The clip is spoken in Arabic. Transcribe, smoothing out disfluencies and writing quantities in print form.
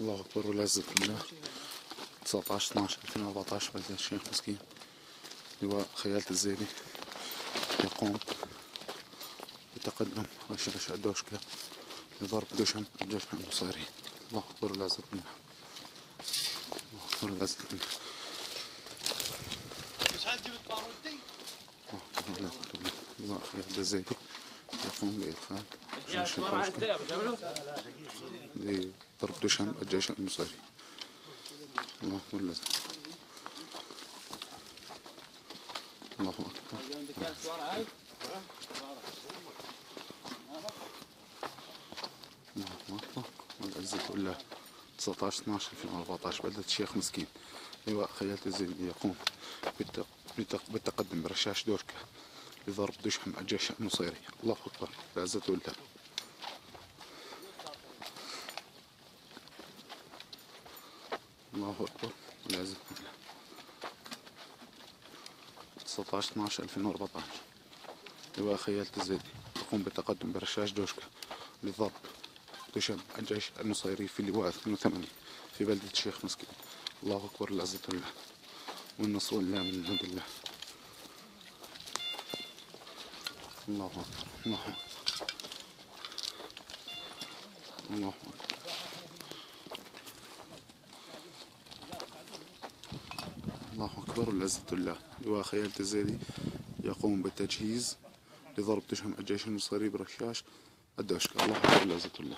الله أكبر والعزة لله. 19/12/2014 بلدة الشيخ مسكين. لواء خيالة الزيدي يقوم بتقدم رشاش الدوشكة لضرب دشم الجيش النصيري. الله أكبر والعزة لله. الله أكبر والعزة لله. لواء خيالة الزيدي يقوم بإدخال رشاش الدوشكة لضرب دشم الجيش النصيري. الله أكبر والعزة. الله أكبر. الله أكبر والعزة لله. 19/12/2014 بلدة الشيخ مسكين. لواء خيالة الزيدي يقوم بالتقدم برشاش دوركة لضرب دشم الجيش النصيري. الله أكبر والعزة لله. الله أكبر والعزة لله. 19/12/2014 لواء خيالة الزيدي يقوم بالتقدم برشاش دوشكة لضرب دشم الجيش النصيري في اللواء 82 في بلدة الشيخ مسكين. الله أكبر والعزة لله. والنصر لله من عند الله. الله أكبر. الله أكبر. الله أكبر. الله أكبر والعزة لله. لواء خيالة الزيدي يقوم بالتجهيز لضرب دشم الجيش النصيري برشاش الدوشكة. الله أكبر والعزة لله.